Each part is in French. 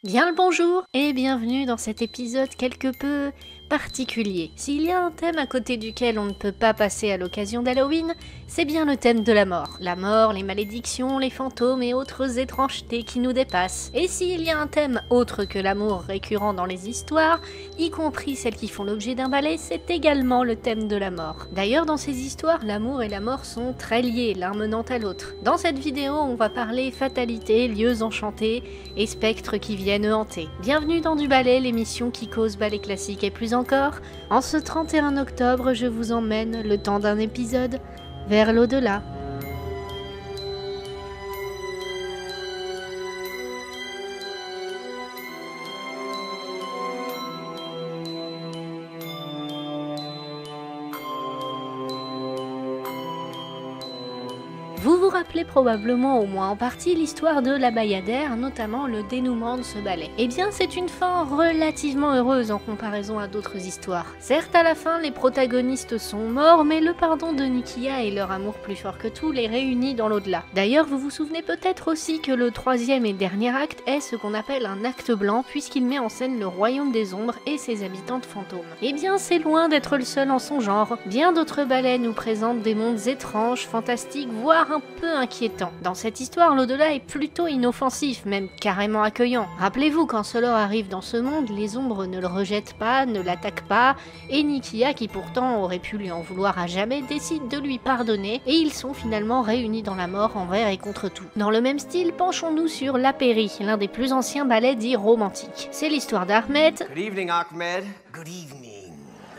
Bien le bonjour et bienvenue dans cet épisode quelque peu particulier. S'il y a un thème à côté duquel on ne peut pas passer à l'occasion d'Halloween, c'est bien le thème de la mort. La mort, les malédictions, les fantômes et autres étrangetés qui nous dépassent. Et s'il y a un thème autre que l'amour récurrent dans les histoires, y compris celles qui font l'objet d'un ballet, c'est également le thème de la mort. D'ailleurs, dans ces histoires, l'amour et la mort sont très liés, l'un menant à l'autre. Dans cette vidéo, on va parler fatalité, lieux enchantés et spectres qui viennent hanter. Bienvenue dans Du Ballet, l'émission qui cause ballet classique et plus encore. En ce 31 octobre, je vous emmène, le temps d'un épisode, vers l'au-delà. Vous vous rappelez probablement au moins en partie l'histoire de la Bayadère, notamment le dénouement de ce ballet. Eh bien, c'est une fin relativement heureuse en comparaison à d'autres histoires. Certes, à la fin, les protagonistes sont morts, mais le pardon de Nikia et leur amour plus fort que tout les réunit dans l'au-delà. D'ailleurs, vous vous souvenez peut-être aussi que le troisième et dernier acte est ce qu'on appelle un acte blanc, puisqu'il met en scène le royaume des ombres et ses habitantes fantômes. Eh bien, c'est loin d'être le seul en son genre. Bien d'autres ballets nous présentent des mondes étranges, fantastiques, voire un peu inquiétant. Dans cette histoire, l'au-delà est plutôt inoffensif, même carrément accueillant. Rappelez-vous, quand Solor arrive dans ce monde, les ombres ne le rejettent pas, ne l'attaquent pas, et Nikia, qui pourtant aurait pu lui en vouloir à jamais, décide de lui pardonner, et ils sont finalement réunis dans la mort envers et contre tout. Dans le même style, penchons-nous sur La Péri, l'un des plus anciens ballets dits romantiques. C'est l'histoire d'Ahmed. Good evening, Ahmed. Good evening.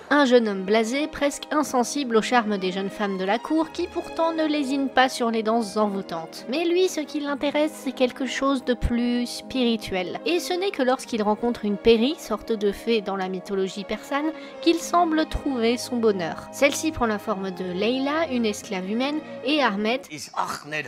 Un jeune homme blasé, presque insensible au charme des jeunes femmes de la cour, qui pourtant ne lésinent pas sur les danses envoûtantes. Mais lui, ce qui l'intéresse, c'est quelque chose de plus spirituel. Et ce n'est que lorsqu'il rencontre une péri, sorte de fée dans la mythologie persane, qu'il semble trouver son bonheur. Celle-ci prend la forme de Leila, une esclave humaine, et Ahmed, Is Ahmed.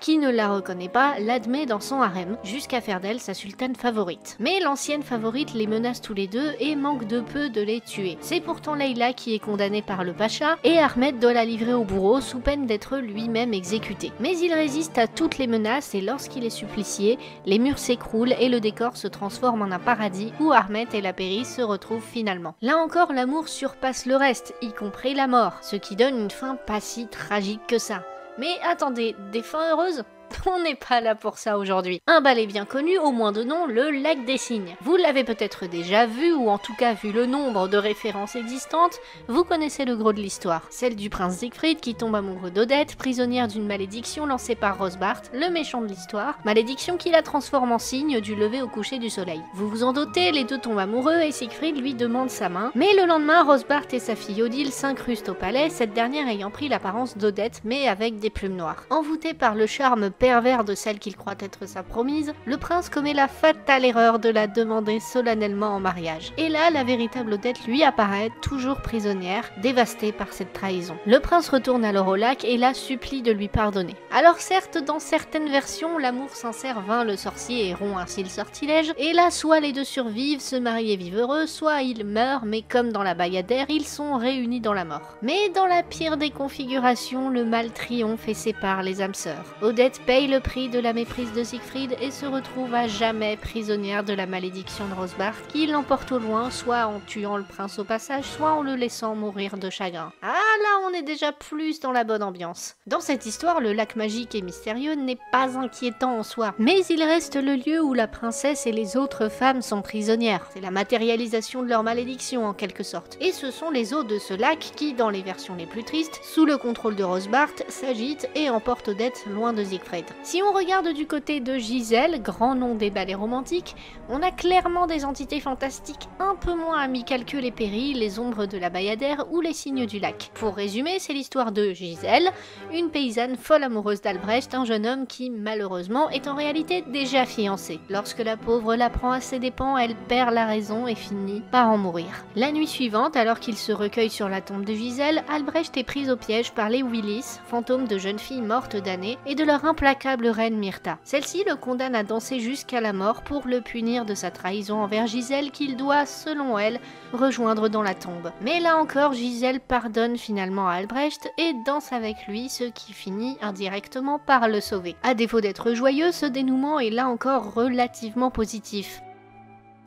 qui ne la reconnaît pas, l'admet dans son harem, jusqu'à faire d'elle sa sultane favorite. Mais l'ancienne favorite les menace tous les deux et manque de peu de les tuer. C'est pourtant Leila qui est condamnée par le pacha, et Ahmed doit la livrer au bourreau sous peine d'être lui-même exécuté. Mais il résiste à toutes les menaces et lorsqu'il est supplicié, les murs s'écroulent et le décor se transforme en un paradis où Ahmed et la péri se retrouvent finalement. Là encore, l'amour surpasse le reste, y compris la mort, ce qui donne une fin pas si tragique que ça. Mais attendez, des fins heureuses ? On n'est pas là pour ça aujourd'hui. Un ballet bien connu, au moins de nom, le Lac des Cygnes. Vous l'avez peut-être déjà vu, ou en tout cas vu le nombre de références existantes, vous connaissez le gros de l'histoire. Celle du prince Siegfried qui tombe amoureux d'Odette, prisonnière d'une malédiction lancée par Rosbart, le méchant de l'histoire, malédiction qui la transforme en cygne du lever au coucher du soleil. Vous vous en doutez, les deux tombent amoureux et Siegfried lui demande sa main, mais le lendemain, Rosbart et sa fille Odile s'incrustent au palais, cette dernière ayant pris l'apparence d'Odette, mais avec des plumes noires. Envoûté par le charme pervers de celle qu'il croit être sa promise, le prince commet la fatale erreur de la demander solennellement en mariage. Et là, la véritable Odette lui apparaît, toujours prisonnière, dévastée par cette trahison. Le prince retourne alors au lac et la supplie de lui pardonner. Alors certes, dans certaines versions, l'amour sincère vainc le sorcier et rompt ainsi le sortilège, et là, soit les deux survivent, se marient et vivent heureux, soit ils meurent, mais comme dans la Bayadère, ils sont réunis dans la mort. Mais dans la pire des configurations, le mal triomphe et sépare les âmes sœurs. Odette paye le prix de la méprise de Siegfried et se retrouve à jamais prisonnière de la malédiction de Rosbart, qui l'emporte au loin, soit en tuant le prince au passage, soit en le laissant mourir de chagrin. Ah là, on est déjà plus dans la bonne ambiance. Dans cette histoire, le lac magique et mystérieux n'est pas inquiétant en soi, mais il reste le lieu où la princesse et les autres femmes sont prisonnières. C'est la matérialisation de leur malédiction en quelque sorte. Et ce sont les eaux de ce lac qui, dans les versions les plus tristes, sous le contrôle de Rosbart, s'agitent et emportent Odette loin de Siegfried. Si on regarde du côté de Gisèle, grand nom des ballets romantiques, on a clairement des entités fantastiques un peu moins amicales que les péris, les ombres de la Bayadère ou les cygnes du lac. Pour résumer, c'est l'histoire de Gisèle, une paysanne folle amoureuse d'Albrecht, un jeune homme qui, malheureusement, est en réalité déjà fiancé. Lorsque la pauvre l'apprend à ses dépens, elle perd la raison et finit par en mourir. La nuit suivante, alors qu'il se recueille sur la tombe de Gisèle, Albrecht est pris au piège par les Willis, fantômes de jeunes filles mortes damnées, et de leur implacable l'implacable reine Myrtha. Celle-ci le condamne à danser jusqu'à la mort pour le punir de sa trahison envers Gisèle qu'il doit, selon elle, rejoindre dans la tombe. Mais là encore, Gisèle pardonne finalement à Albrecht et danse avec lui, ce qui finit indirectement par le sauver. À défaut d'être joyeux, ce dénouement est là encore relativement positif.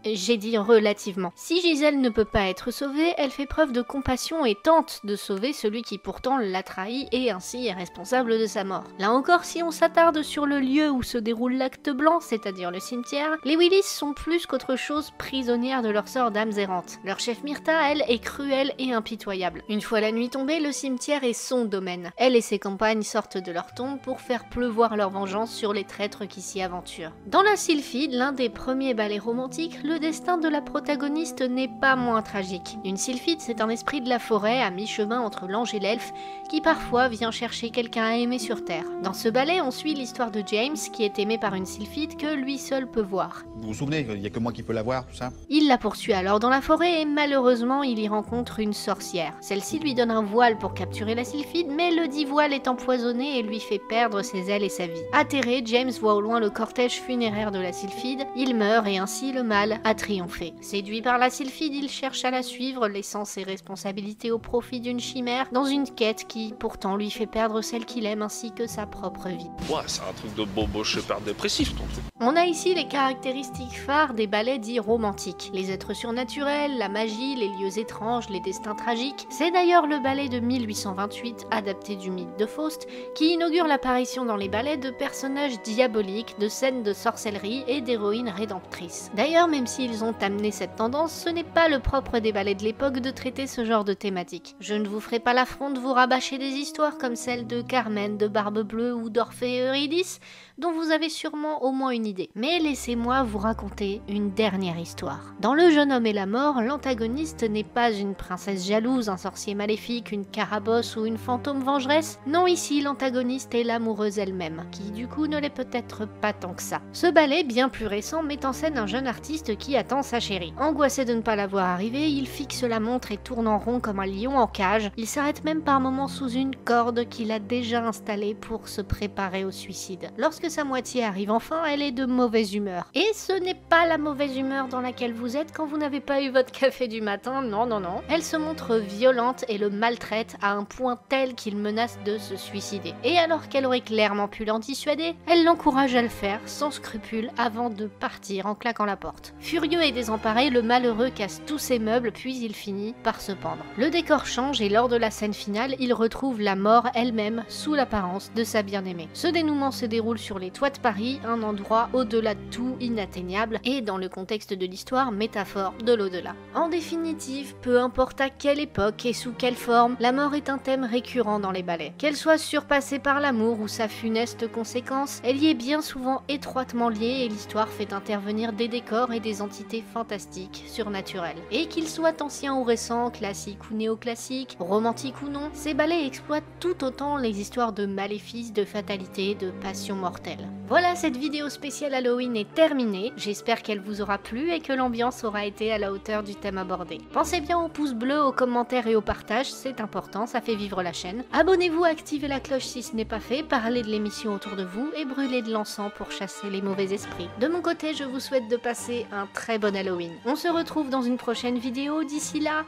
J'ai dit relativement. Si Gisèle ne peut pas être sauvée, elle fait preuve de compassion et tente de sauver celui qui pourtant l'a trahi et ainsi est responsable de sa mort. Là encore, si on s'attarde sur le lieu où se déroule l'acte blanc, c'est-à-dire le cimetière, les Willis sont plus qu'autre chose prisonnières de leur sort d'âmes errantes. Leur chef Myrtha, elle, est cruelle et impitoyable. Une fois la nuit tombée, le cimetière est son domaine. Elle et ses compagnes sortent de leur tombe pour faire pleuvoir leur vengeance sur les traîtres qui s'y aventurent. Dans la Sylphide, l'un des premiers ballets romantiques, le destin de la protagoniste n'est pas moins tragique. Une sylphide, c'est un esprit de la forêt à mi-chemin entre l'ange et l'elfe qui parfois vient chercher quelqu'un à aimer sur Terre. Dans ce ballet, on suit l'histoire de James qui est aimé par une sylphide que lui seul peut voir. Vous vous souvenez, il n'y a que moi qui peux la voir, tout ça? Il la poursuit alors dans la forêt et malheureusement il y rencontre une sorcière. Celle-ci lui donne un voile pour capturer la sylphide, mais le dit voile est empoisonné et lui fait perdre ses ailes et sa vie. Atterré, James voit au loin le cortège funéraire de la sylphide, il meurt et ainsi le mal a triomphé. Séduit par la sylphide, il cherche à la suivre, laissant ses responsabilités au profit d'une chimère, dans une quête qui, pourtant, lui fait perdre celle qu'il aime ainsi que sa propre vie. Ouais, c'est un truc de bobo super dépressif, ton truc. On a ici les caractéristiques phares des ballets dits romantiques. Les êtres surnaturels, la magie, les lieux étranges, les destins tragiques. C'est d'ailleurs le ballet de 1828, adapté du mythe de Faust, qui inaugure l'apparition dans les ballets de personnages diaboliques, de scènes de sorcellerie et d'héroïnes rédemptrices. D'ailleurs, même s'ils ont amené cette tendance, ce n'est pas le propre des ballets de l'époque de traiter ce genre de thématique. Je ne vous ferai pas l'affront de vous rabâcher des histoires comme celle de Carmen, de Barbe Bleue ou d'Orphée et Eurydice, dont vous avez sûrement au moins une idée. Mais laissez-moi vous raconter une dernière histoire. Dans Le jeune homme et la mort, l'antagoniste n'est pas une princesse jalouse, un sorcier maléfique, une carabosse ou une fantôme vengeresse. Non, ici l'antagoniste est l'amoureuse elle-même, qui du coup ne l'est peut-être pas tant que ça. Ce ballet, bien plus récent, met en scène un jeune artiste qui attend sa chérie. Angoissé de ne pas la voir arriver, il fixe la montre et tourne en rond comme un lion en cage. Il s'arrête même par moments sous une corde qu'il a déjà installée pour se préparer au suicide. Lorsque sa moitié arrive enfin, elle est de mauvaise humeur. Et ce n'est pas la mauvaise humeur dans laquelle vous êtes quand vous n'avez pas eu votre café du matin, non non non. Elle se montre violente et le maltraite à un point tel qu'il menace de se suicider. Et alors qu'elle aurait clairement pu l'en dissuader, elle l'encourage à le faire sans scrupule avant de partir en claquant la porte. Furieux et désemparé, le malheureux casse tous ses meubles puis il finit par se pendre. Le décor change et lors de la scène finale, il retrouve la mort elle-même sous l'apparence de sa bien-aimée. Ce dénouement se déroule sur les toits de Paris, un endroit au-delà de tout inatteignable et dans le contexte de l'histoire, métaphore de l'au-delà. En définitive, peu importe à quelle époque et sous quelle forme, la mort est un thème récurrent dans les ballets. Qu'elle soit surpassée par l'amour ou sa funeste conséquence, elle y est bien souvent étroitement liée et l'histoire fait intervenir des décors et des entités fantastiques, surnaturelles. Et qu'ils soient anciens ou récents, classiques ou néoclassiques, romantiques ou non, ces ballets exploitent tout autant les histoires de maléfices, de fatalité, de passion mortelle. Voilà, cette vidéo spéciale Halloween est terminée, j'espère qu'elle vous aura plu et que l'ambiance aura été à la hauteur du thème abordé. Pensez bien au pouce bleu, aux commentaires et au partage, c'est important, ça fait vivre la chaîne. Abonnez-vous, activez la cloche si ce n'est pas fait, parlez de l'émission autour de vous et brûlez de l'encens pour chasser les mauvais esprits. De mon côté, je vous souhaite de passer un très bon Halloween. On se retrouve dans une prochaine vidéo, d'ici là,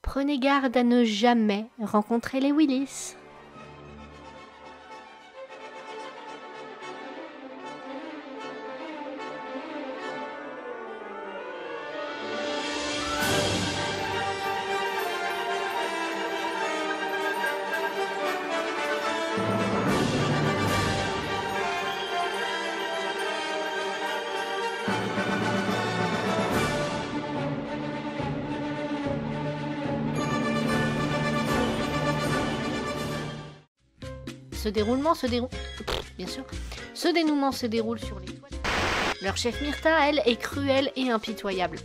prenez garde à ne jamais rencontrer les Willis. Ce dénouement se déroule sur les toits. Leur chef Myrtha, elle, est cruelle et impitoyable.